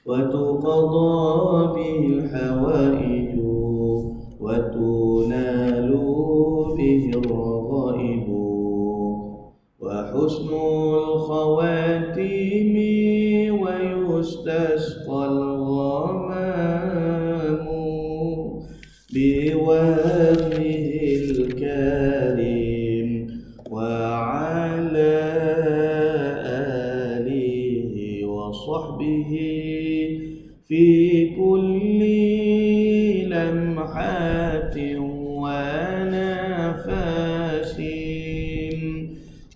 وتقضى به الحوائج وتنال به الرغائب وحسن الخواتيم ويستسقى الغمام بوجهه الكريم وعلى آله وصحبه في كل لمحات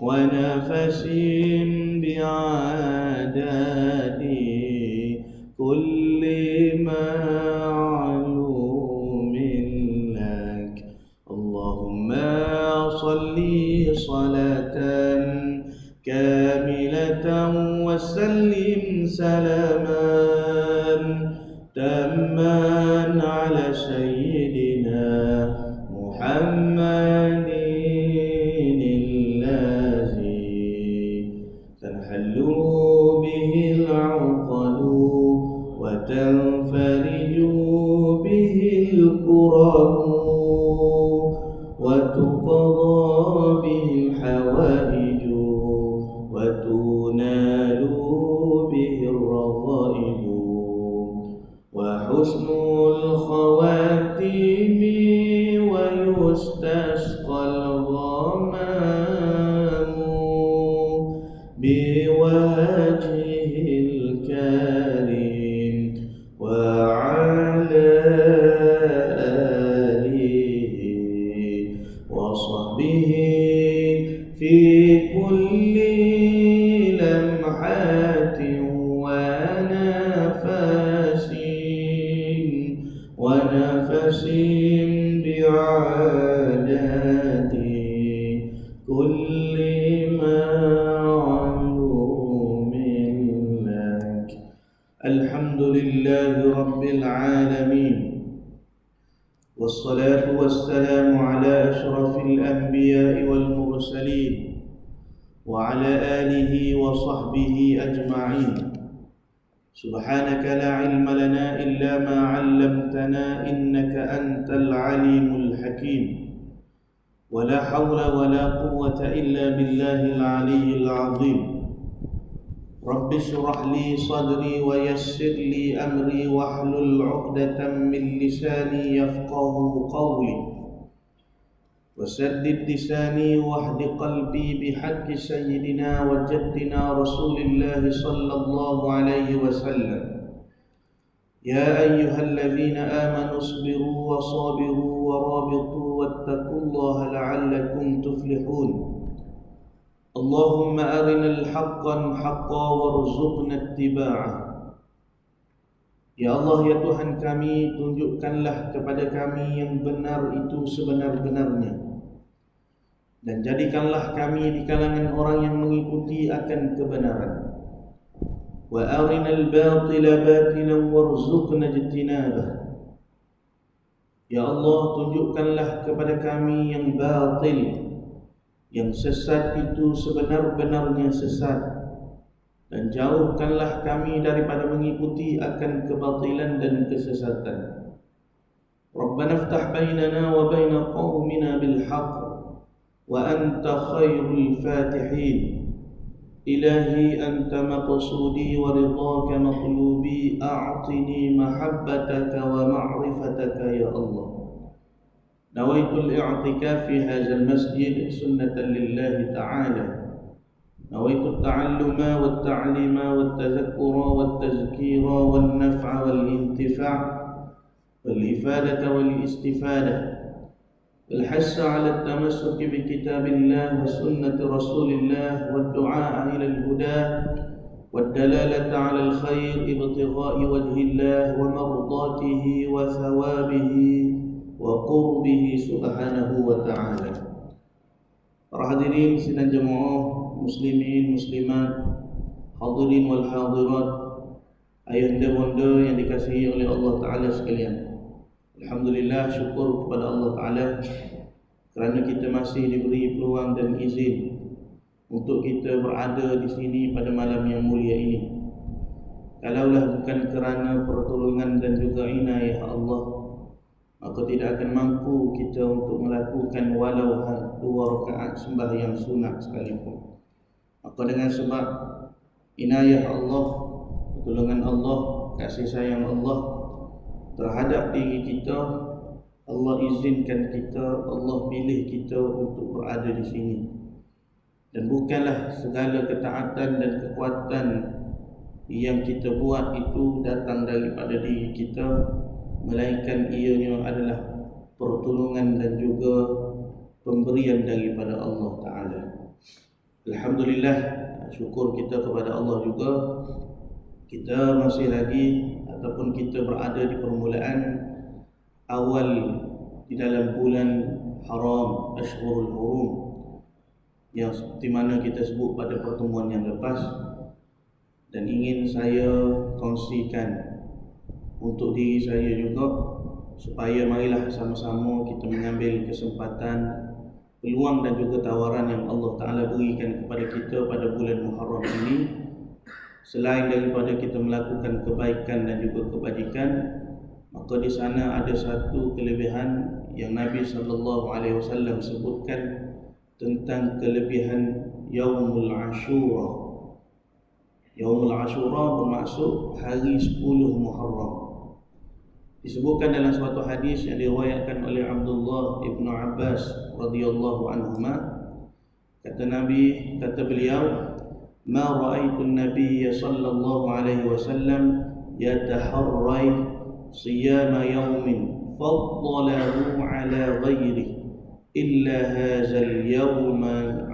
ونفس بعدد كل معلوم لك. اللهم صل صلاة كاملة وسلم سلاما تاما على سيدنا محمد تنحل به العقد وتنفرج به الكرب وتقضى به الحوائج وتنال به الرغائب وحسن الخواتيم ويستسقى الغمام بوجهه الكريم وعلى آله وصحبه في كل لمحات ونفس بعدد كل معلوم لك. الحمد لله رب العالمين والصلاة والسلام على أشرف الأنبياء والمرسلين وعلى آله وصحبه أجمعين. سبحانك لا علم لنا إلا ما علمتنا إنك أنت العليم الحكيم ولا حول ولا قوة إلا بالله العلي العظيم. رب اشرح لي صدري ويسر لي أمري واحلل عقدة من لساني يفقه قولي وسدد لساني واهد قلبي بحق سيدنا وجدنا رسول الله صلى الله عليه وسلم. يا أيها الذين آمنوا اصبروا وصابروا ورابطوا واتقوا الله لعلكم تفلحون. اللهم أرنا الحق حقا وارزقنا اتباعه. Ya Allah, ya Tuhan kami, tunjukkanlah kepada kami yang benar itu sebenar-benarnya, dan jadikanlah kami di kalangan orang yang mengikuti akan kebenaran. Wa arinal batila batilan warzuqna ijtinabah. Ya Allah, tunjukkanlah kepada kami yang batil, yang sesat itu sebenar-benarnya sesat, dan jauhkanlah kami daripada mengikuti akan kebatilan dan kesesatan. Rabbana iftah bainana wa baina qaumina bil haqq wa anta khairul fatihin. Ilahi anta maqsudi wa ridhaka maqlubi, a'tini mahabbataka wa ma'rifataka ya Allah. Nawaitul i'tikaf fi hadzal masjid sunnatan lillahi ta'ala. نويت التعلم والتعليم والتذكر والتذكير والنفع والانتفاع والإفادة والاستفادة والحث على التمسك بكتاب الله وسنة رسول الله والدعاء إلى الهدى والدلالة على الخير ابتغاء وجه الله ومرضاته وثوابه وقربه سبحانه وتعالى. Para hadirin sidang jemaah muslimin muslimat, hadirin wal hadirat, ayahanda bunda yang dikasihi oleh Allah Ta'ala sekalian. Alhamdulillah, syukur kepada Allah Ta'ala kerana kita masih diberi peluang dan izin untuk kita berada di sini pada malam yang mulia ini. Kalaulah bukan kerana pertolongan dan juga inayah Allah, maka tidak akan mampu kita untuk melakukan walau 2 rakaat sembahyang sunat sekalipun. Maka dengan sebab inayah Allah, pertolongan Allah, kasih sayang Allah terhadap diri kita, Allah izinkan kita, Allah pilih kita untuk berada di sini. Dan bukanlah segala ketaatan dan kekuatan yang kita buat itu datang daripada diri kita, melainkan ianya adalah pertolongan dan juga pemberian daripada Allah Ta'ala. Alhamdulillah, syukur kita kepada Allah juga, kita masih lagi ataupun kita berada di permulaan awal di dalam bulan haram, Ashhurul Hurum, yang seperti mana kita sebut pada pertemuan yang lepas. Dan ingin saya kongsikan untuk diri saya juga, supaya marilah sama-sama kita mengambil kesempatan, peluang dan juga tawaran yang Allah Ta'ala berikan kepada kita pada bulan Muharram ini. Selain daripada kita melakukan kebaikan dan juga kebajikan, maka di sana ada satu kelebihan yang Nabi SAW sebutkan tentang kelebihan Yaumul Ashura. Yaumul Ashura bermaksud hari 10 Muharram. Disebutkan dalam suatu hadis yang diriwayatkan oleh Abdullah ibn Abbas radhiyallahu anhuma, kata beliau, "Ma ra'aitu an-nabiy sallallahu alaihi wasallam yataharrai siyama yawmin faddalahu ala ghairihi illa hadzal yawm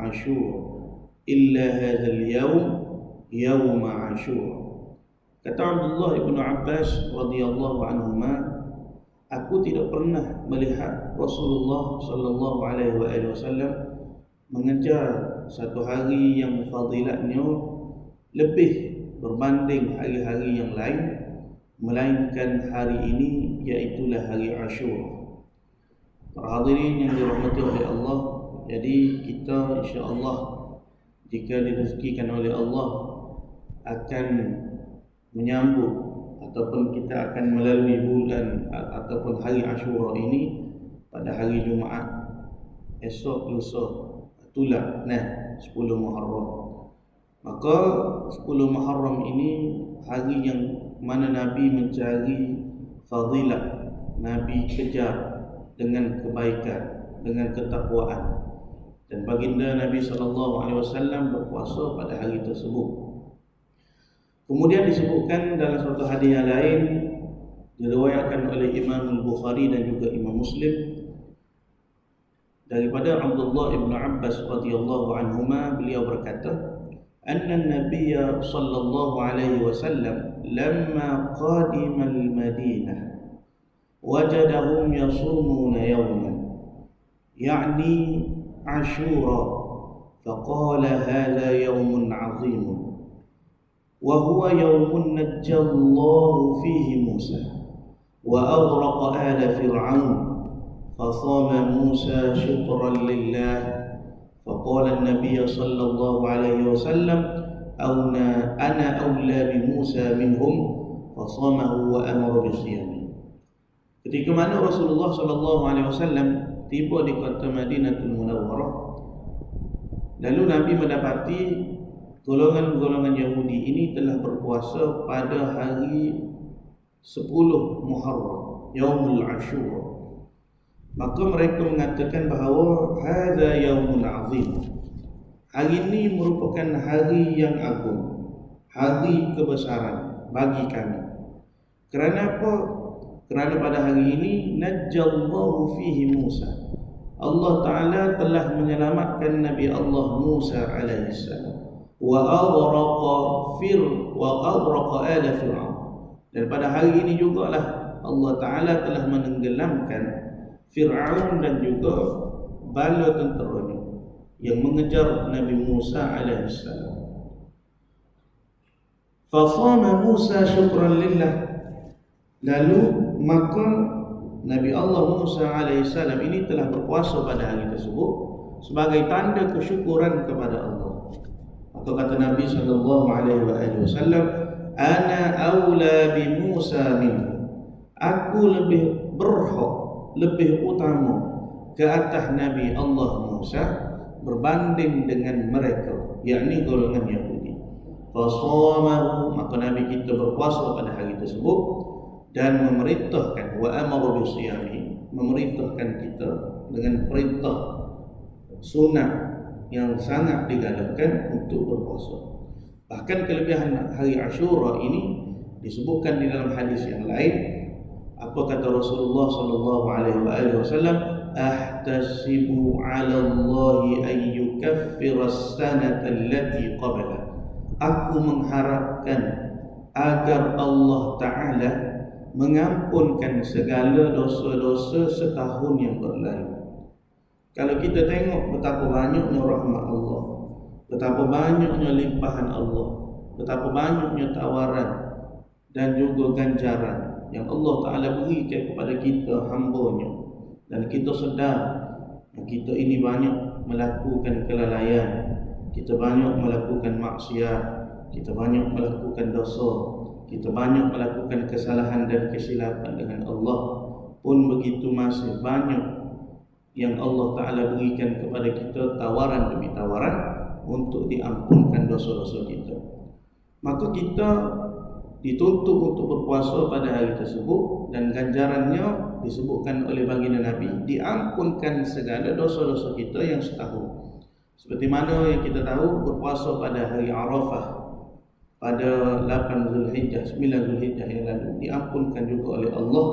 Ashura, illa hadzal yawm Yaum Ashura." Kata Abdullah ibn Abbas radhiyallahu anhuma, aku tidak pernah melihat Rasulullah sallallahu alaihi wasallam mengejar satu hari yang fadilatnya lebih berbanding hari-hari yang lain, melainkan hari ini, iaitulah hari Ashura. Para hadirin yang dirahmati oleh Allah, jadi kita insya-Allah jika direzekikan oleh Allah akan menyambut ataupun kita akan melalui bulan ataupun hari Ashura ini pada hari Jumaat esok lusa, itulah 10 Muharram. Maka 10 Muharram ini hari yang mana Nabi mencari fadilat, Nabi kejar dengan kebaikan, dengan ketakwaan, dan baginda Nabi SAW berpuasa pada hari tersebut. Kemudian disebutkan dalam suatu hadis yang lain, diriwayatkan oleh Imam Al-Bukhari dan juga Imam Muslim, daripada Abdullah ibn Abbas radhiyallahu anhuma, beliau berkata, anna an-nabiy sallallahu alaihi wasallam lamma qadima al-Madinah wajadahum yasumuna yawman ya'ni Ashura, faqala hadha yawmun 'azim وهو يوم نجى الله فيه موسى وأغرق آل فرعون فصام موسى شكرا لله فقال النبي صلى الله عليه وسلم أنا أولى بموسى منهم فصامه وأمر بصيامه. Ketika mana Rasulullah SAW tiba di kota Madinatul Munawwarah, lalu Nabi mendapati golongan-golongan Yahudi ini telah berpuasa pada hari 10 Muharram, Yaumul Ashura. Maka mereka mengatakan bahawa hadza yaumun azim, hari ini merupakan hari yang agung, hari kebesaran bagi kami. Kerana apa? Kerana pada hari ini najjallahu fihi Musa, Allah Ta'ala telah menyelamatkan Nabi Allah Musa alaihissalam, wa aghraqa ala fir'aun, dan pada hari ini jugalah Allah Ta'ala telah menenggelamkan Fir'aun dan juga bala tenteranya yang mengejar Nabi Musa alaihissalam. Fasama Musa syukran lillah, lalu maka Nabi Allah Musa alaihissalam ini telah berpuasa pada hari tersebut sebagai tanda kesyukuran kepada Allah. Atau kata Nabi sallallahu alaihi wasallam, ana aula bi Musa minhu, aku lebih berhak, lebih utama ke atas Nabi Allah Musa berbanding dengan mereka, yakni golongan Yahudi. Fasamahu, maka Nabi kita berpuasa pada hari tersebut dan memerintahkan, wa amara bisiyami, memerintahkan kita dengan perintah sunat yang sangat digalakkan untuk berpuasa. Bahkan kelebihan hari Ashura ini disebutkan di dalam hadis yang lain. Apa kata Rasulullah sallallahu alaihi wasallam? Ahtasibu 'ala Allah an yukaffira as-sanata allati qabla. Aku mengharapkan agar Allah Ta'ala mengampunkan segala dosa-dosa setahun yang berlalu. Kalau kita tengok betapa banyaknya rahmat Allah, betapa banyaknya limpahan Allah, betapa banyaknya tawaran dan juga ganjaran yang Allah Ta'ala berikan kepada kita hamba-Nya, dan kita sedar yang kita ini banyak melakukan kelalaian, kita banyak melakukan maksiat, kita banyak melakukan dosa, kita banyak melakukan kesalahan dan kesilapan dengan Allah. Pun begitu masih banyak yang Allah Ta'ala berikan kepada kita tawaran demi tawaran untuk diampunkan dosa-dosa kita. Maka kita dituntut untuk berpuasa pada hari tersebut, dan ganjarannya disebutkan oleh baginda Nabi, diampunkan segala dosa-dosa kita yang setahun. Seperti mana yang kita tahu, berpuasa pada hari Arafah pada 8 Zulhijjah, 9 Zulhijjah yang lalu, diampunkan juga oleh Allah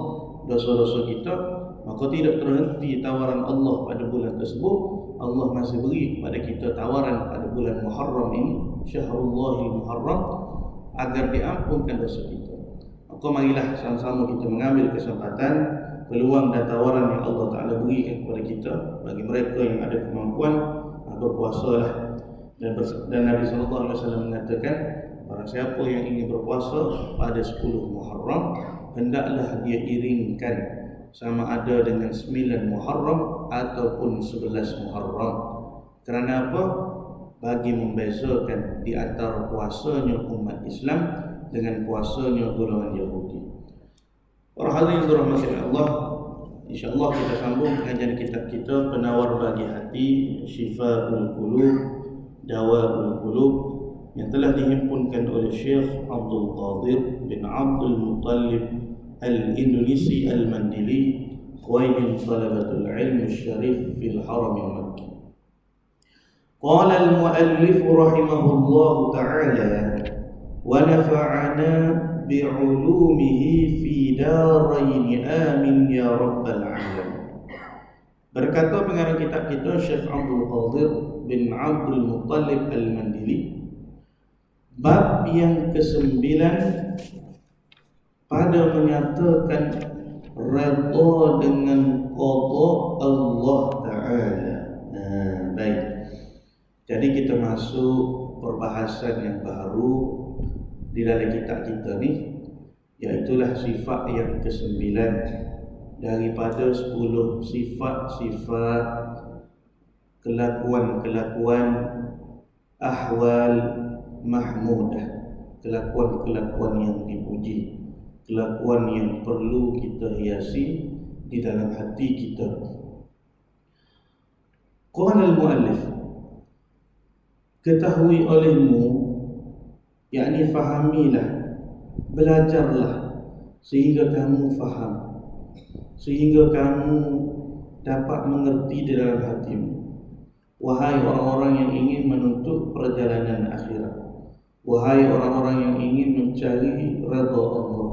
dosa-dosa kita. Maka tidak terhenti tawaran Allah pada bulan tersebut. Allah masih beri kepada kita tawaran pada bulan Muharram ini, Syahrullahil Muharram, agar diampunkan dosa kita. Maka marilah sama-sama kita mengambil kesempatan, peluang dan tawaran yang Allah Ta'ala berikan kepada kita. Bagi mereka yang ada kemampuan, berpuasalah. Dan Nabi SAW mengatakan, barang siapa yang ingin berpuasa pada 10 Muharram, hendaklah dia iringkan sama ada dengan 9 Muharram ataupun 11 Muharram. Kerana apa? Bagi membezakan di antara puasanya umat Islam dengan puasanya golongan Yahudi. Para hadirin dirahmati Allah, insya-Allah kita sambung pengajian kitab kita Penawar Bagi Hati, Syifaul Qulub, Dawaul Qulub, yang telah dihimpunkan oleh Syekh Abdul Qadir bin Abdul Muttalib Al-Indonesi Al-Mandili, Khawadim Talabatul Ilm Syarif fil Haram Al-Makki. Qala al-muallif rahimahullah ta'ala wa nafa'ana bi'ulumihi fi darain amin ya rabbal alamin. Berkata pengarang kitab kita Syekh Abdul Qadir bin Abdul Muttalib Al-Mandili, bab yang ke-9 pada menyatakan redha dengan qada Allah Ta'ala. Baik. Jadi kita masuk perbahasan yang baru di dalam kitab kita ni, iaitulah sifat yang ke-9 daripada 10 sifat-sifat kelakuan-kelakuan ahwal mahmudah, kelakuan-kelakuan yang dipuji, kelakuan yang perlu kita hiasi di dalam hati kita. Qala al-muallif, ketahui olehmu, yakni fahamilah, belajarlah sehingga kamu faham, sehingga kamu dapat mengerti di dalam hatimu. Wahai orang-orang yang ingin menuntut perjalanan akhirat, wahai orang-orang yang ingin mencari redha Allah,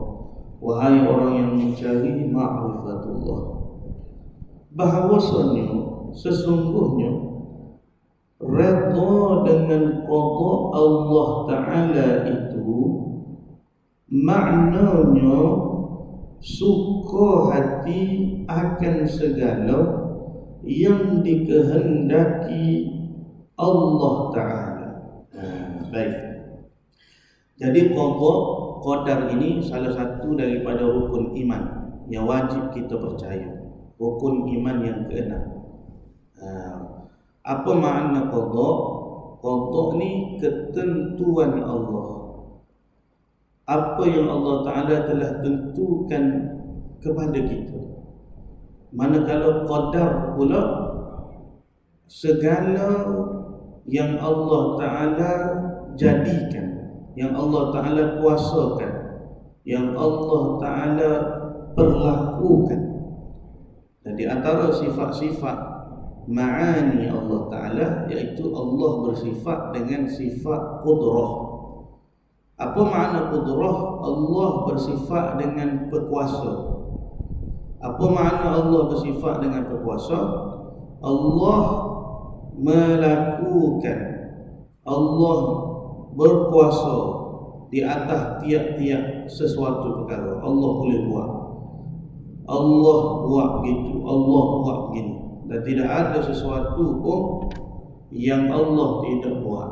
wahai orang yang mencari ma'rifatullah, bahawasanya sesungguhnya redha dengan qada Allah Ta'ala itu maknanya suka hati akan segala yang dikehendaki Allah Ta'ala. Baik. Jadi qadar ini salah satu daripada rukun iman yang wajib kita percaya. Rukun iman yang ke-6. Apa makna qada? Qada ni ketentuan Allah. apa yang Allah Ta'ala telah tentukan kepada kita. Manakala qadar pula, segala yang Allah Ta'ala jadikan, yang Allah Ta'ala kuasakan, yang Allah Ta'ala perlakukan. Dan di antara sifat-sifat ma'ani Allah Ta'ala, iaitu Allah bersifat dengan sifat qudrah. Apa makna qudrah? Allah bersifat dengan berkuasa. Apa makna Allah bersifat dengan berkuasa? Allah melakukan, Allah berkuasa di atas tiap-tiap sesuatu perkara. Allah boleh buat, Allah buat begitu, Allah buat begini. Dan tidak ada sesuatu pun yang Allah tidak buat.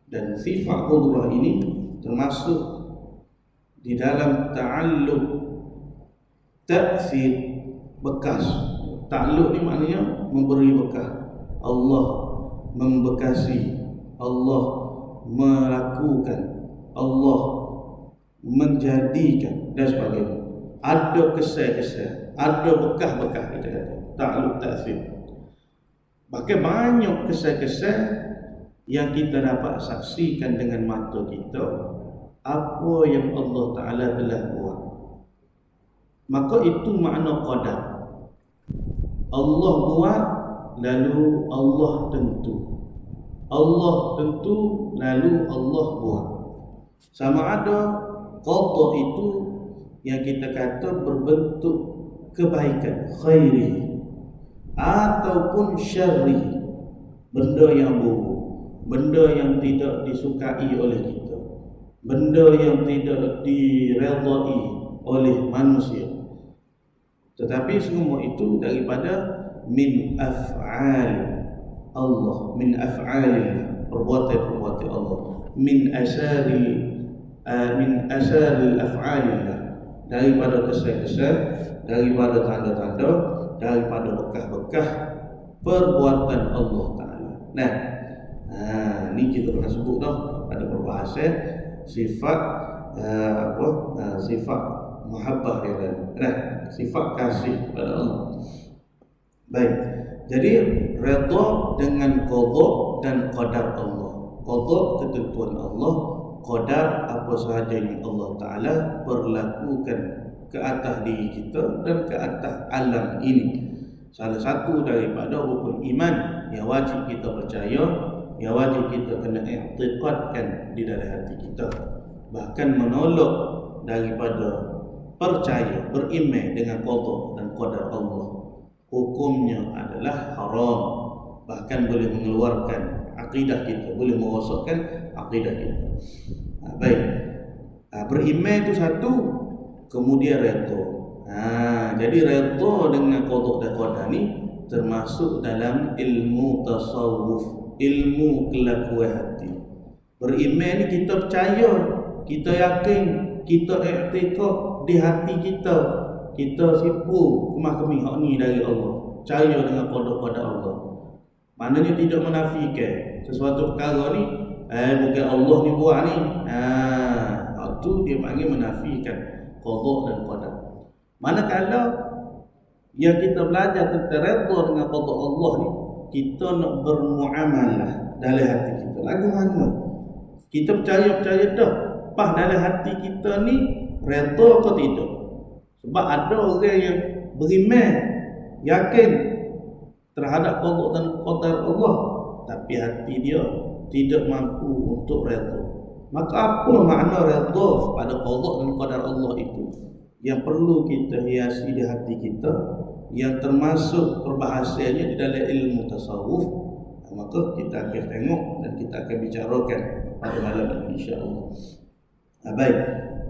Dan sifat qudrah ini termasuk di dalam ta'alluq, ta'thir, bekas. Ta'alluq ni maknanya memberi bekas. Allah membekasi, Allah melakukan, Allah menjadikan dan sebagainya. Ada kesan-kesan, ada bekas-bekas, kita kata ta'alluq, ta'thir. Bahkan banyak kesan-kesan yang kita dapat saksikan dengan mata kita, apa yang Allah Ta'ala telah buat. Maka itu makna qadar. Allah buat, lalu Allah tentu. Allah tentu, lalu Allah buat. Sama ada qada itu yang kita kata berbentuk kebaikan, khairi, ataupun syarri, benda yang buruk, benda yang tidak disukai oleh kita, benda yang tidak diredai oleh manusia. Tetapi semua itu daripada min af'al Allah, min af'alillah, perbuatan-perbuatan Allah, min asaril af'alillah, daripada kesan-kesan, daripada tanda-tanda, daripada bekas-bekas perbuatan Allah Ta'ala. Nah, ni kita pernah sebut dah pada perbahasan sifat sifat mahabbah yang lain. Nah, sifat kasih kepada Allah. Baik. Jadi redha dengan qada dan qadar Allah. Qada ketentuan Allah, qadar apa sahaja yang Allah Ta'ala perlakukan ke atas diri kita dan ke atas alam ini. Salah satu daripada rukun iman yang wajib kita percaya, yang wajib kita kena i'tiqadkan di dalam hati kita. Bahkan menolak daripada percaya, beriman dengan qada dan qadar Allah, hukumnya adalah haram. Bahkan boleh mengeluarkan akidah kita, boleh merosakkan akidah kita. Baik, beriman itu satu, kemudian redha. Jadi redha dengan qada dan qadar ni termasuk dalam ilmu tasawuf, ilmu kelakuan hati. Beriman ni kita percaya, kita yakin, kita i'tiqad di hati kita, kita sipu kemah-kemih hak ni dari Allah, percaya dengan qada-qadar Allah. Maknanya tidak menafikan sesuatu perkara ni bukan Allah ni buat ni. Itu dia panggil menafikan qada dan qadar. Manakala yang kita belajar tentang redha dengan qada Allah ni, kita nak bermuamalah dalam hati kita. Lagu mana? Kita percaya dah, pas dalam hati kita ni redha ke tidak? Sebab ada orang yang beriman, yakin terhadap qada dan qadar Allah, tapi hati dia tidak mampu untuk redha. Maka apa makna redha pada qada dan qadar Allah itu? Yang perlu kita hiasi di hati kita, yang termasuk perbahasannya di dalam ilmu tasawuf. Maka kita akan tengok dan kita akan bicarakan pada malam ini, insya-Allah. Baik,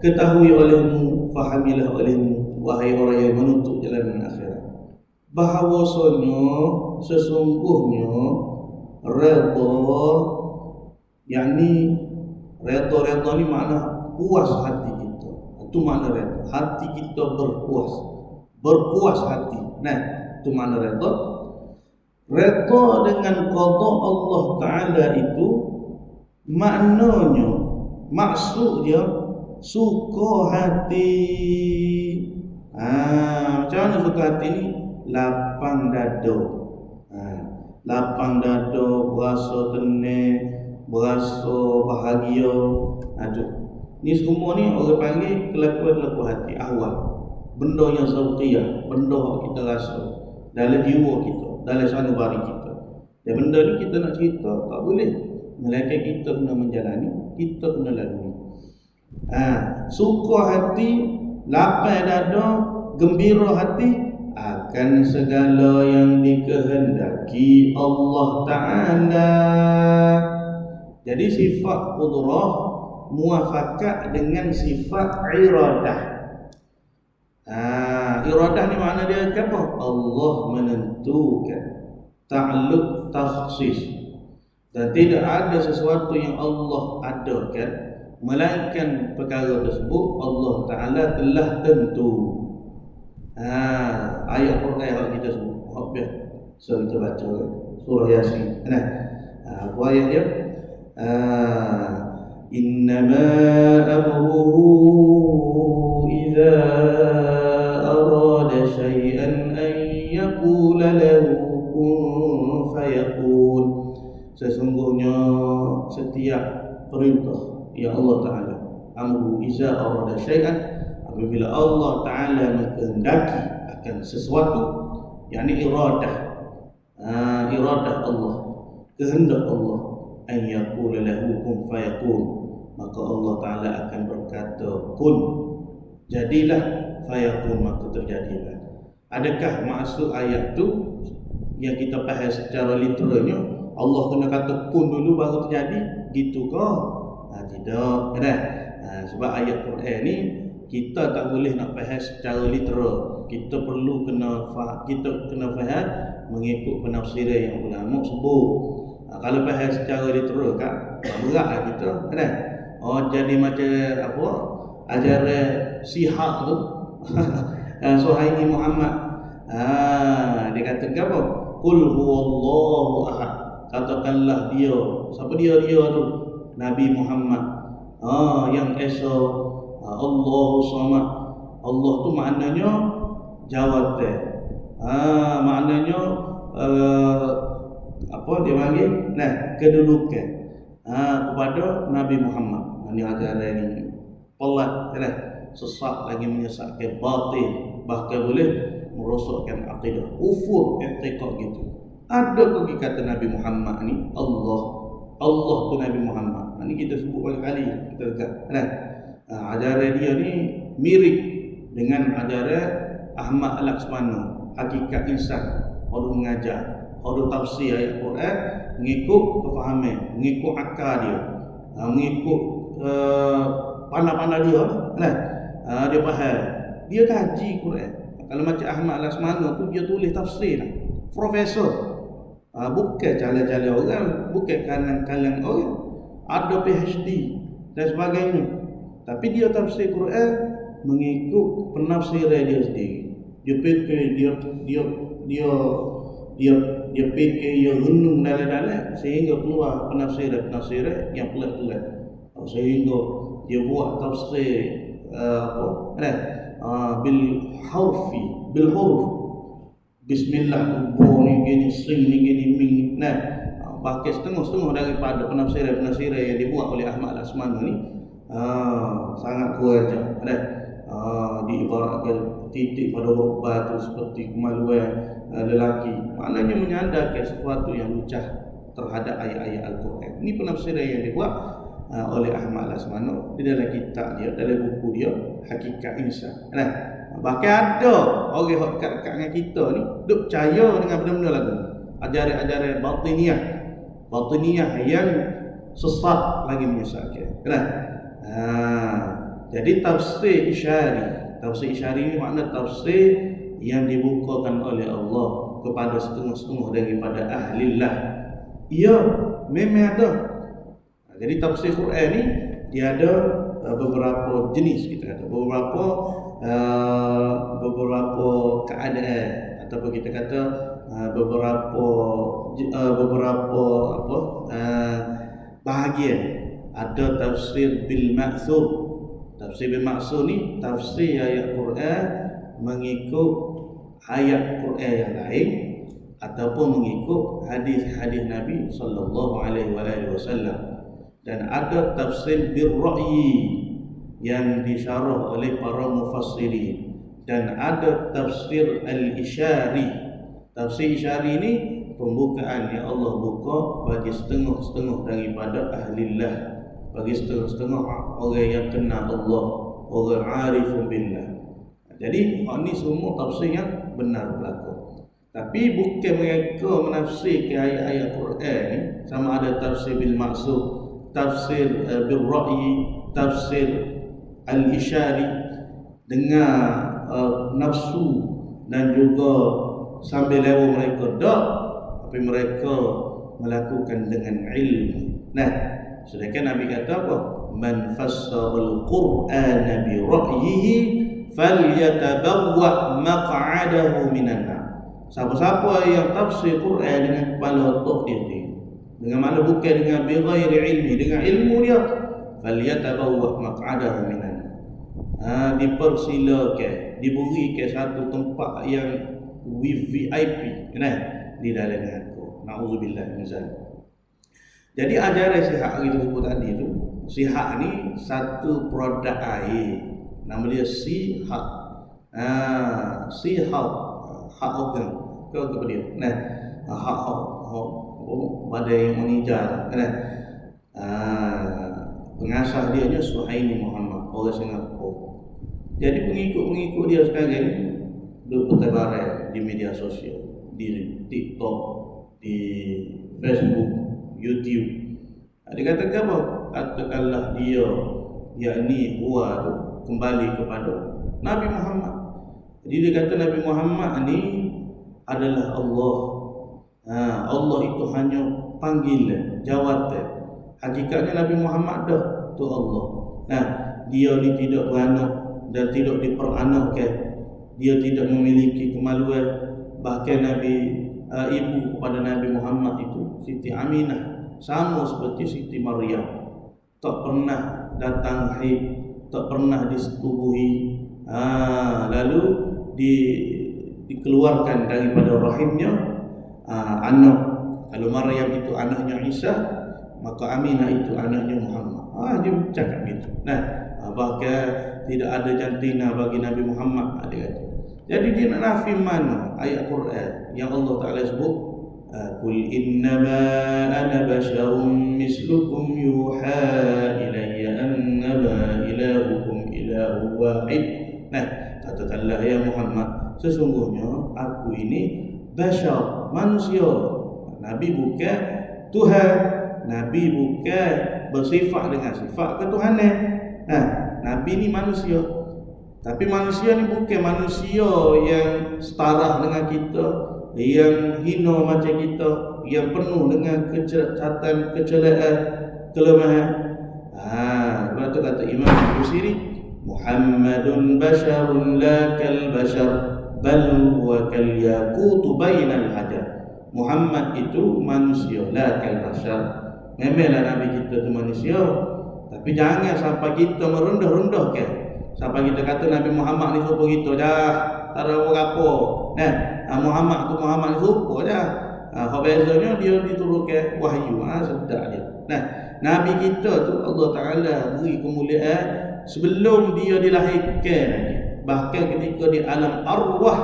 ketahui olehmu, fahamilah olehmu, wahai orang yang menuntut jalan akhirat, bahawasanya sesungguhnya redha, yakni redha ni makna puas hati kita. Itu makna redha. Hati kita berpuas hati. Nah, itu makna redha. Redha dengan qada Allah Ta'ala itu maknanya, maksud dia suka hati. Macam mana suka hati ni? Lapang dada. Lapang dada, berasa tenang, berasa bahagia. Ni semua ni orang panggil kelakuan-kelakuan hati awal. Benda yang zauqiyah, benda yang kita rasa dalam jiwa kita, dalam sanubari kita. Dan benda ni kita nak cerita tak boleh, melainkan kita kena menjalani, kita kena lalui. Suka hati, lapang dada, gembira hati akan segala yang dikehendaki Allah Ta'ala. Jadi sifat qudrah muafakat dengan sifat iradah. Iradah ni makna dia apa? Allah menentukan, ta'alluq takhsis. Dan tidak ada sesuatu yang Allah adakan melainkan perkara tersebut Allah Ta'ala telah tentu. Ayat Quran yang kita sebut habis. So kita baca surah Yasin. Apa ayat dia? Innama amruhu idza arada syai'an an yaqula lahu kun fayakun. Sesungguhnya setiap perintah ya Allah Ta'ala, amruhu idza arada syai'an, apabila Allah Ta'ala menghendaki akan sesuatu, yakni iradah, iradah Allah, kehendak Allah, an yaqula lahu kun fayakun, maka Allah Ta'ala akan berkata kun, jadilah, fayakun, maka terjadilah. Adakah maksud ayat tu yang kita bahas secara literalnya Allah kena kata kun dulu baru terjadi, gitu ke? Tidak, kan? Sebab ayat Quran ni kita tak boleh nak bahas secara literal. Kita perlu kena faham mengikut penafsiran yang ulama sebut. Kalau bahas secara literal kan berat lah kita, kan? Jadi macam apa? Ajaran Sihak tu. Suhaimi Muhammad. Dia kata apa? Qul huwallahu ahad. Katakanlah dia. Siapa dia tu? Nabi Muhammad. Yang esa Allahu Samad. Allah tu maknanya jawatan. Maknanya apa dia panggil? Kedudukan kepada Nabi Muhammad. Ini ajaran ni pelat, kan? Sesat lagi menyesatkan batil, bahkan boleh merosakkan akidah, kufur, i'tiqad gitu. Ada lagi kata Nabi Muhammad ni Allah tu Nabi Muhammad. Ini kita sebut banyak kali, kita dekat, kan? Ajaran dia ni mirip dengan ajaran Ahmad Al-Laksmana, hakikat insan. Orang mengajar, orang tafsir ayat Quran mengikut kefahaman, mengikut akal dia, mengikut pandang-pandang dia, kan? Dia faham, dia kaji Quran. Kalau macam Ahmad Al-Laksmana tu dia tulis tafsir lah, profesor. Bukan jalan-jalan orang, bukan kalangan orang, ada PhD dan sebagainya. Tapi dia tafsir Quran mengikut penafsiran dia sendiri. Dia fikir, dia fikir, dia renung dalam-dalam sehingga keluar penafsiran yang pelat-pelat. Sehingga dia buat tafsir bil huruf. Bismillah, bo ni gini, sing ni gini, ming. Pakai setengah-setengah daripada penafsiran yang dibuat oleh Ahmad Al-Laksmana ni. Sangat kuat je, kan? Diibaratkan titik pada huruf batu seperti kemaluan lelaki. Maknanya menyandarkan sesuatu yang lucah terhadap ayat-ayat Al-Quran. Ini penafsiran yang dibuat oleh Ahmad Al-Laksmana di dalam kitab dia, dalam buku dia Hakikat Insan, kan? Bahkan ada orang yang kat dengan kita ni duk percaya dengan benda-benda lagu, ajaran-ajaran batiniyah yang sesat lagi menyesatkan, kan? Jadi tafsir isyari ni makna tafsir yang dibukakan oleh Allah kepada setengah-setengah daripada ahlillah. Ia memang ada. Jadi tafsir Quran ni dia ada beberapa jenis, kita kata beberapa keadaan, ataupun kita kata beberapa bahagian. Ada tafsir bil ma'thur, Tafsir bil maksud ni tafsir ayat Quran mengikut ayat Quran yang lain ataupun mengikut hadis-hadis Nabi sallallahu alaihi wasallam. Dan ada tafsir bil ra'yi yang disyarah oleh para mufassirin, dan ada tafsir al-isyari. Tafsir isyari ini pembukaan yang Allah buka bagi setengah-setengah daripada ahlillah, bagi setengah-setengah orang yang kenal Allah, orang arifun billah. Jadi ini semua tafsir yang benar berlaku. Tapi bukan mereka menafsirkan ayat-ayat Quran ni sama ada tafsir bil maksud, tafsir bil ra'yi, tafsir al-isyari dengan nafsu dan juga sambil lewa mereka tak, tapi mereka melakukan dengan ilmu. Nah, sedangkan Nabi kata apa? Man fassarul Qur'ana bi ra'yihi falyatabawwa maq'adahu minan nar. Siapa-siapa yang tafsir Quran dengan kepala otak dia, dengan mana bukan dengan bi ghairi ilmi, dengan ilmu dia, falyatabawwa maq'adahu minan nar. Dipersilakan, diberikan satu tempat yang VIP, di dalam neraka. Na'udzubillah min zalik. Jadi ajaran sihak kita sebut tadi tu, sihak ni satu produk air, nama dia sihak. Sihak, hak organ. Kau apa dia? Nah, hak badai yang menijar. Pengasas dia nya Suhaimi Muhammad, orang Singapura. Jadi pengikut-pengikut dia sekarang ni bertebaran di media sosial, di TikTok, di Facebook, YouTube. Dia katakan apa? Katakanlah dia, yakni huwa tu, kembali kepada Nabi Muhammad. Jadi dia kata Nabi Muhammad ni adalah Allah. Allah itu hanya panggilan, jawatan. Hakikatnya Nabi Muhammad dah tu Allah. Nah, dia ni tidak beranak dan tidak diperanakkan. Dia tidak memiliki kemaluan. Bahkan ibu kepada Nabi Muhammad itu Siti Aminah, sama seperti Siti Maryam, tak pernah datang haid, tak pernah disetubuhi, lalu dikeluarkan daripada rahimnya anak. Kalau Maryam itu anaknya Isa, maka Aminah itu anaknya Muhammad. Dia cakap gitu. Nah, bahkan tidak ada jantina bagi Nabi Muhammad, dia kata. Jadi dia nak nafi mana ayat Quran yang Allah Ta'ala sebut, Qul innama ana basyarum mislukum yuha ilayya annama ilahukum ilahu wahid. Nah, katakanlah ya Muhammad, sesungguhnya aku ini basyar, manusia. Nabi bukan Tuhan, Nabi bukan bersifat dengan sifat ketuhanan. Nah, Nabi ni manusia. Tapi manusia ni bukan manusia yang setara dengan kita, yang hina macam kita, yang penuh dengan kecacatan, kecelakaan, kelemahan. Lepas tu kata Imam Busiri, Muhammadun basyarun la kal bashar bal huwa kal yaqutu bainal hajar. Muhammad itu manusia, la kal bashar. Memanglah Nabi kita tu manusia, tapi jangan sampai kita merendah-rendahkan. Sampai kita kata Nabi Muhammad ni serupa kita dah, tak ada apa-apa. Nah, Muhammad tu Muhammad ni serupa dah. Hak bezanya dia diturunkan wahyu, sedap dia. Nah, Nabi kita tu Allah Ta'ala beri kemuliaan sebelum dia dilahirkan. Bahkan ketika di alam arwah,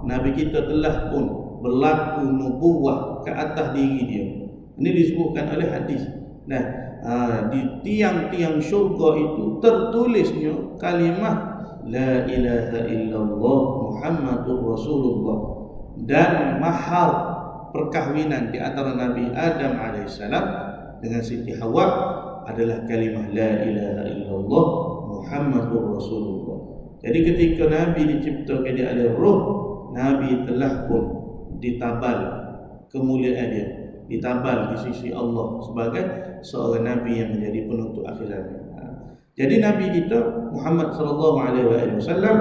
Nabi kita telah pun berlaku nubuwah ke atas diri dia. Ini disebutkan oleh hadis. Nah, di tiang-tiang syurga itu tertulisnya kalimah La ilaha illallah Muhammadur Rasulullah, dan mahar perkahwinan di antara Nabi Adam AS dengan Siti Hawa adalah kalimah La ilaha illallah Muhammadur Rasulullah. Jadi ketika Nabi diciptakan di alam roh, Nabi telah pun ditabal kemuliaan dia, ditabal di sisi Allah sebagai seorang Nabi yang menjadi penutup akhir zaman. Jadi Nabi kita Muhammad sallallahu alaihi wasallam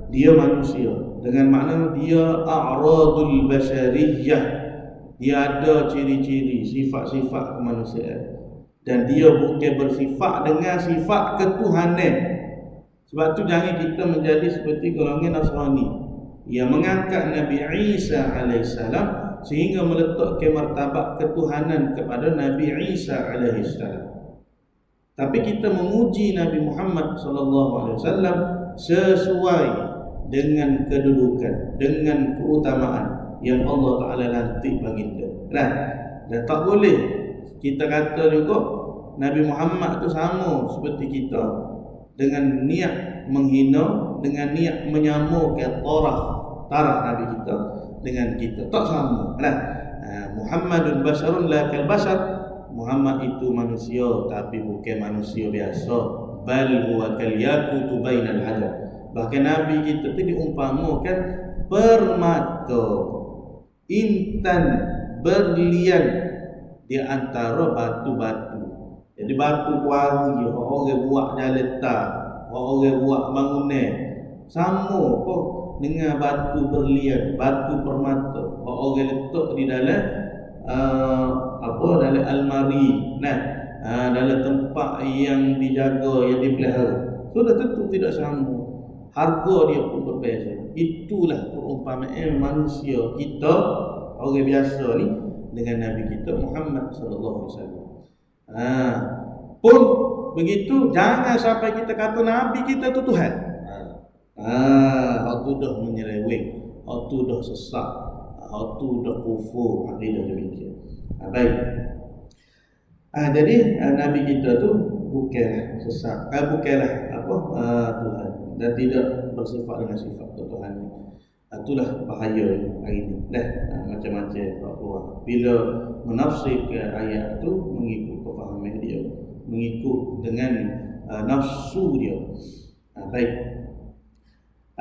dia manusia, dengan makna dia a'radul basyariyah. Dia ada ciri-ciri, sifat-sifat kemanusiaan, dan dia bukan bersifat dengan sifat ketuhanan. Sebab tu jangan kita menjadi seperti golongan Nasrani yang mengangkat Nabi Isa alaihissalam sehingga meletakkan martabat ketuhanan kepada Nabi Isa alaihissalam. Tapi kita memuji Nabi Muhammad sallallahu alaihi wasallam sesuai dengan kedudukan, dengan keutamaan yang Allah Taala lantik baginda. Dan tak boleh kita kata juga Nabi Muhammad tu sama seperti kita dengan niat menghina, dengan niat menyamakan taraf Nabi kita dengan kita. Tak sama. Muhammadun basharun la kal bashar. Muhammad itu manusia tapi bukan manusia biasa. Bal huwa kal yaqutu bainal hajar. Bahkan Nabi kita tu diumpamakan permata, intan, berlian di antara batu-batu. Jadi batu kuari orang buat jalan tak, orang buat bangunan sama kok dengan batu berlian, batu permata. Orang letak di dalam dalam almari, dalam tempat yang dijaga, yang dipelihara. Sudah tentu tidak sama. Harga dia pun berbeza. Itulah perumpamaan manusia kita orang biasa ni dengan Nabi kita Muhammad sallallahu alaihi wasallam. Pun begitu, jangan sampai kita kata Nabi kita tu Tuhan. Hak tu dah menyeleweng, hak tu dah sesat, hak tu dah kufur, akidah demikian. Baik. Jadi Nabi kita tu bukanlah sesat, bukanlah Tuhan, dan tidak bersifat dengan sifat ketuhanan. Itulah bahaya hari ini. Macam-macam keluar. Bila menafsirkan ayat tu mengikut kefahaman dia, mengikut dengan nafsu dia. Baik.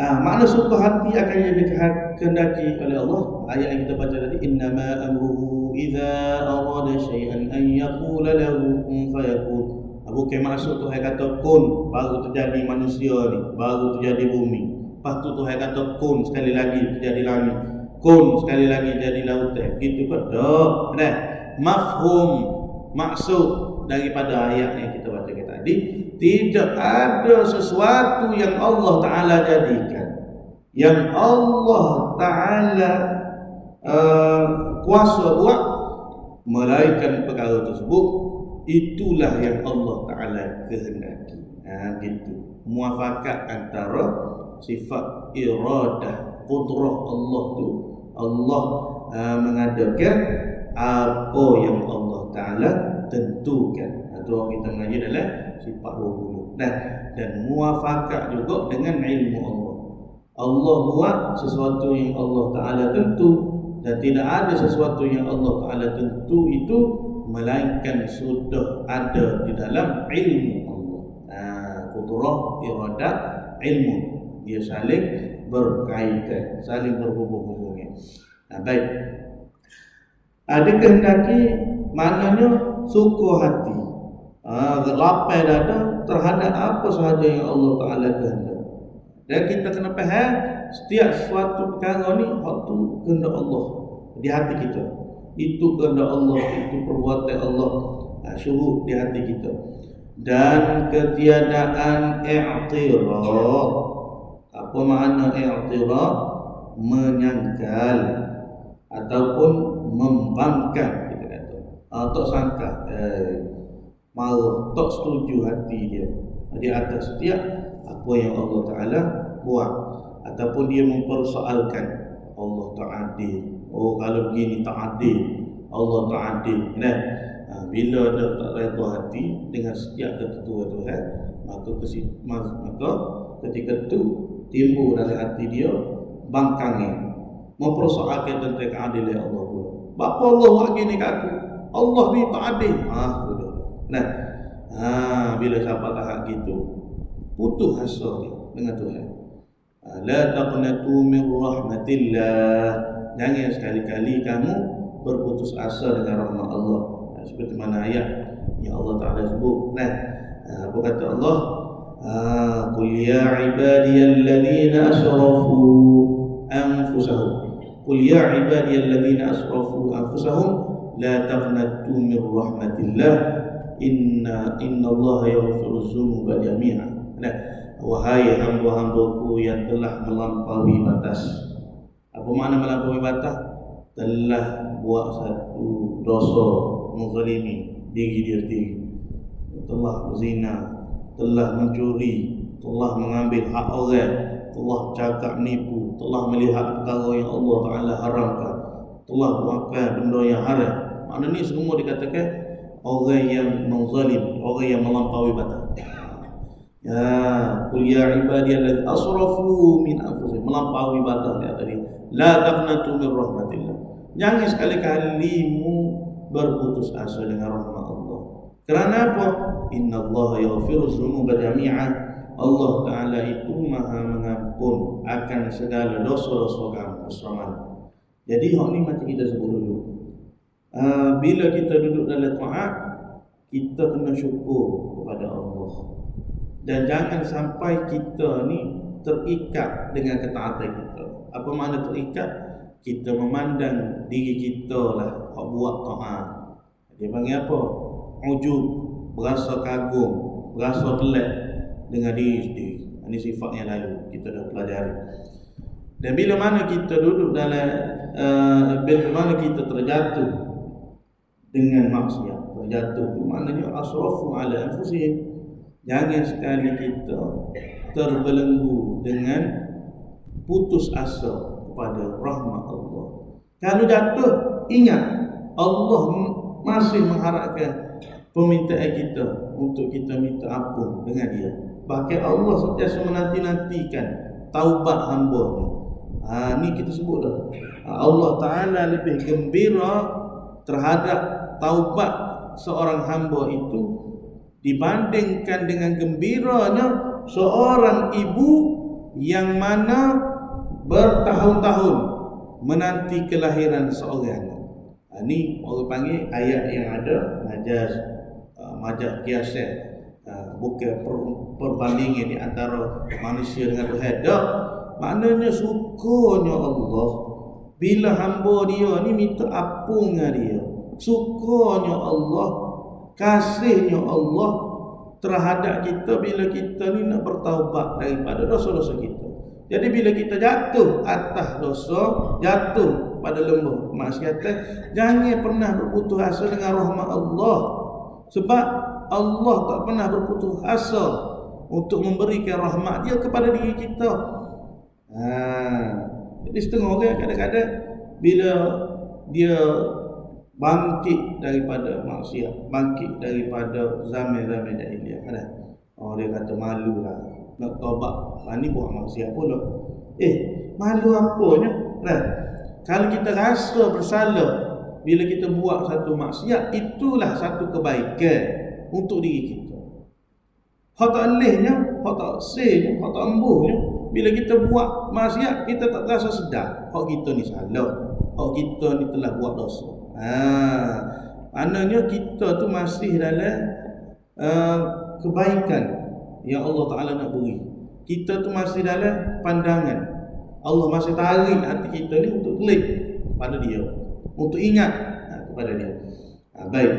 Makna suka hati akan yang dikehendaki oleh Allah. Ayat yang kita baca tadi, innama amruhu idza arada syai'an an yaqula lahu kun fayakun. Bukan maksud Tuhan kata kun baru terjadi manusia ni, baru terjadi bumi. Lepas tu Tuhan kata kun sekali lagi terjadi langit, kun sekali lagi jadi lautan. Gitu kan? Tak. Mafhum, maksud daripada ayat yang kita baca tadi, tidak ada sesuatu yang Allah Ta'ala jadikan, yang Allah Ta'ala kuasa buat, melainkan perkara tersebut itulah yang Allah Ta'ala kehendaki. Gitu. Muafakat antara sifat iradah, qudrah Allah tu, Allah mengadakan apa yang Allah Ta'ala tentukan. Itu orang kita mengaji dalam sifat 20. Dan muafakat juga dengan ilmu Allah. Allah buat sesuatu yang Allah Ta'ala tentu, dan tidak ada sesuatu yang Allah Ta'ala tentu itu melainkan sudah ada di dalam ilmu Allah. Qudrah, iradah, ilmu, dia saling berkaitan, saling berhubung-hubungan. Baik. Ada kehendaki, maknanya suka hati, lapar dada terhadap apa sahaja yang Allah Ta'ala kehendaki. Dan kita kena faham setiap suatu perkara ni waktu kehendak Allah di hati kita. Itu kehendak Allah, itu perbuatan Allah, syuhud di hati kita. Dan ketiadaan i'tirad. Apa makna i'tirad? Menyangkal ataupun membangkang, kita kata. Tak sangka, marah, tak setuju hati dia di atas setiap apa yang Allah Ta'ala buat, ataupun dia mempersoalkan Allah tak adil. Kalau begini tak adil, Allah tak adil. Bila dah tak redha hati dengan setiap ketentuan Tuhan, maka ketika itu timbul dari hati dia bangkangnya, mempersoalkan tentang keadilan Allah pula. Bapa Allah buat gini kat aku, Allah ni tak adil. Sudah. Bila sampai tahap gitu, putus asa dia dengan Tuhan. La taqnatu min rahmatillah. Jangan sekali-kali kamu berputus asa dengan rahmat Allah. Seperti mana ayat yang Allah Ta'ala sebut. Apa kata Allah? Qul ya ibadiyalladzina asrafu anfusahum. Qul ya ibadiyalladzina asrafu anfusahum la taqnatu min rahmatillah. Inna Allah yaghfiru dzunuba jami'an. wahai hamba-hambaku yang telah melampaui batas. Apa makna melampaui batas? Telah buat satu dosa, menzalimi diri dia sendiri, telah berzina, telah mencuri, telah mengambil hak orang, telah bercakap menipu, telah melihat perkara yang Allah Ta'ala haramkan, telah makan benda yang haram. Makna ni semua dikatakan orang yang menzalim, orang yang melampaui batas. Ya, qul ya ibadiyalladzina asrafu min anfusihim, melampaui batas dia tadi. La taqnatu min rahmatillah. Jangan sekali-kalimu berputus asa dengan rahmat Allah. Kerana apa? Innallaha yaghfiru dzunuba jami'an. Allah Ta'ala itu Maha mengampun akan segala dosa-dosa kamu bersama. Jadi hak ni mati kita sebut dulu. Bila kita duduk dalam taat, kita kena syukur kepada Allah. Dan jangan sampai kita ni terikat dengan ketaatan kita. Apa makna terikat? Kita memandang diri kita lah hak buat taat. Dia panggil apa? Ujub, berasa kagum, berasa pelik dengan diri sendiri. Ini sifat yang lalu kita dah pelajari. Dan bila mana kita duduk dalam bila mana kita terjatuh dengan maksiat, terjatuh itu maknanya asrafu ala anfusihim. Jangan sekali kita terbelenggu dengan putus asa kepada rahmat Allah. Kalau jatuh, ingat Allah masih mengharapkan permintaan kita untuk kita minta ampun dengan dia. Bahkan Allah sentiasa menanti-nantikan taubat hamba-Nya. Ni kita sebut dah. Allah Ta'ala lebih gembira terhadap taubat seorang hamba itu dibandingkan dengan gembiranya seorang ibu yang mana bertahun-tahun menanti kelahiran seorang. Ini orang panggil ayat yang ada majaz kiasan, bukan perbandingan di antara manusia dengan Tuhan. Tak, maknanya sukanya Allah bila hamba dia ni minta ampun dengan dia. Sukanya Allah, kasihnya Allah terhadap kita bila kita ni nak bertaubat daripada dosa-dosa kita. Jadi bila kita jatuh atas dosa, jatuh pada lembah kemaksiatan, jangan pernah berputus asa dengan rahmat Allah. Sebab Allah tak pernah berputus asa untuk memberikan rahmat dia kepada diri kita. Jadi setengah orang kadang-kadang bila dia bangkit daripada maksiat, bangkit daripada zaman-zaman jahiliah, kan? Dia kata malu lah nak taubat. Ni buat maksiat pula. Malu apanya? Nah, kalau kita rasa bersalah bila kita buat satu maksiat, itulah satu kebaikan untuk diri kita. Hak tak lehnya, hak tak sehnya, hak tak embuhnya, bila kita buat maksiat, kita tak rasa sedar hak kita ni salah, hak kita ni telah buat dosa. Maknanya kita tu masih dalam kebaikan yang Allah Ta'ala nak beri. Kita tu masih dalam pandangan Allah, masih tarik hati kita ni untuk klik pada dia, untuk ingat kepada dia. Baik.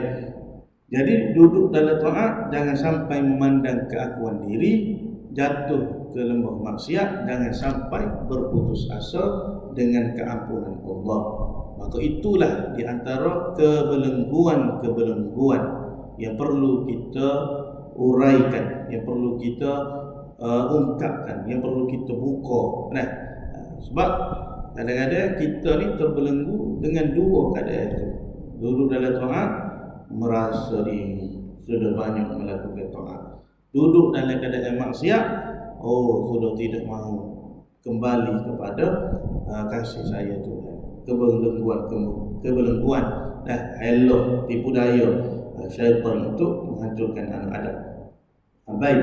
Jadi duduk dalam taat, jangan sampai memandang keakuan diri, jatuh ke lembah maksiat, jangan sampai berputus asa dengan keampunan Allah. Maka itulah di antara kebelengguan-kebelengguan yang perlu kita uraikan, yang perlu kita ungkapkan, yang perlu kita buka. Sebab kadang-kadang kita ni terbelenggu dengan dua keadaan itu. Duduk dalam taat, merasa diri sudah banyak melakukan taat. Duduk dalam keadaan maksiat, sudah tidak mahu kembali kepada kasih saya Tuhan. Kebelengguan elok tipu daya syaitan untuk menghancurkan anak Adam. Baik.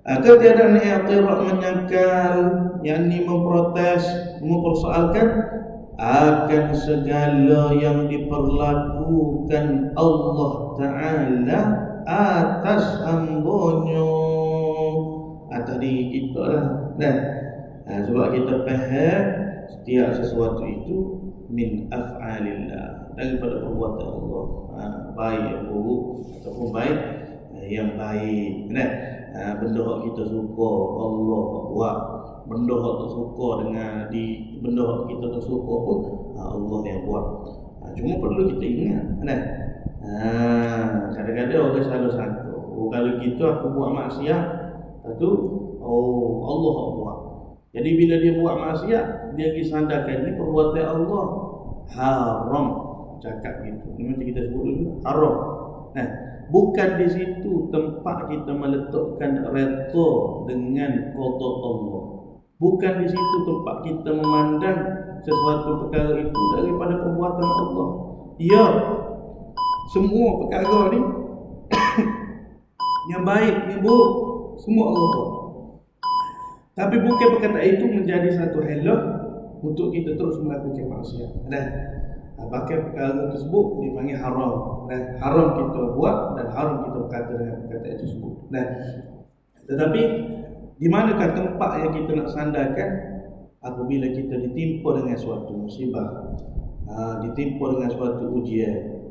Ketiadaan i'tirad menyangkal, yakni memprotes, mempersoalkan akan segala yang diperlakukan Allah Ta'ala atas hamba-Nya, atas diri kita lah. Sebab kita faham setiap sesuatu itu min af'alillah, daripada perbuatan Allah, baik yang buruk ataupun baik yang baik. benda hak kita suka Allah buat, benda hak tak suka dengan benda hak kita tak suka pun Allah yang buat. Cuma perlu kita ingat kan. Kadang-kadang orang selalu sangka, kalau gitu aku buat maksiat, itu Allah hak buat. Jadi bila dia buat maksiat, dia pergi sandarkan ini perbuatan Allah haram, cakap gitu. Ini macam kita sebut dulu, haram. Bukan di situ tempat kita meletakkan redha dengan qada Allah. Bukan di situ tempat kita memandang sesuatu perkara itu daripada perbuatan Allah. Ya, semua perkara ni yang baik, yang buruk, semua Allah buat. Tapi bukan perkataan itu menjadi satu halang untuk kita terus melakukan maksiat. Bahkan perkara tersebut dipanggil haram. Haram kita buat dan haram kita berkata dengan perkataan tersebut. Tetapi di manakah tempat yang kita nak sandarkan apabila kita ditimpa dengan suatu musibah, ditimpa dengan suatu ujian,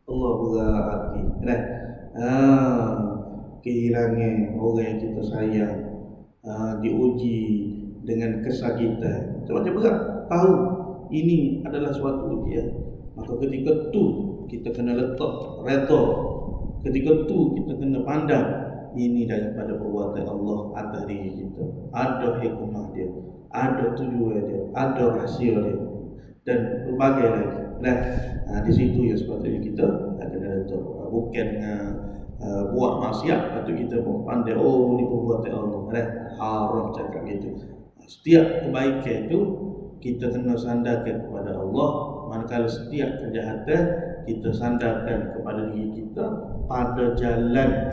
Allah berat hati, kehilangan orang yang kita sayang, diuji dengan kesakitan, macam berat, tahu ini adalah suatu ujian, maka ketika tu kita kena letak redha, ketika tu kita kena pandang ini daripada perbuatan Allah atas diri kita, ada hikmah dia, ada tujuan dia, ada rahsia dia, dan berbagai lagi. Di situ yang sepatutnya kita kena letak, bukan buat maksiat lepas tu kita pandai ni perbuatan Allah, haram cakap gitu. Setiap kebaikan itu kita kena sandarkan kepada Allah, manakala setiap kejahatan kita sandarkan kepada diri kita pada jalan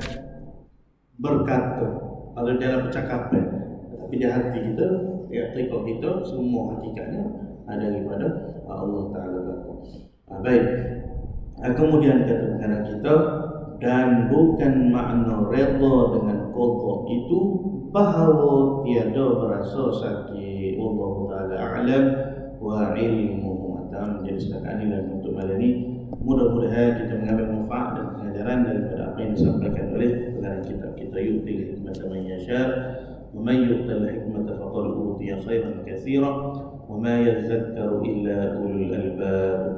berkata, pada jalan percakapan, tapi di hati kita, tekad kita semua hakikatnya ada daripada Allah Ta'ala. Baik, kemudian kata pengarang kita, dan bukan makna redha dengan qada itu bahawa tiada berasa sakit. Wallahu ta'ala a'lam wa ilmuhu atam. Jadi setakat ini dan untuk malam ini, mudah-mudahan kita mengambil manfaat dan pengajaran daripada apa yang disampaikan oleh pengarang kitab kita. Yu'til hikmata man yasha' wa man yu'tal hikmata faqad utiya khairan katsiran wa ma yadhakkaru illa ulul albab.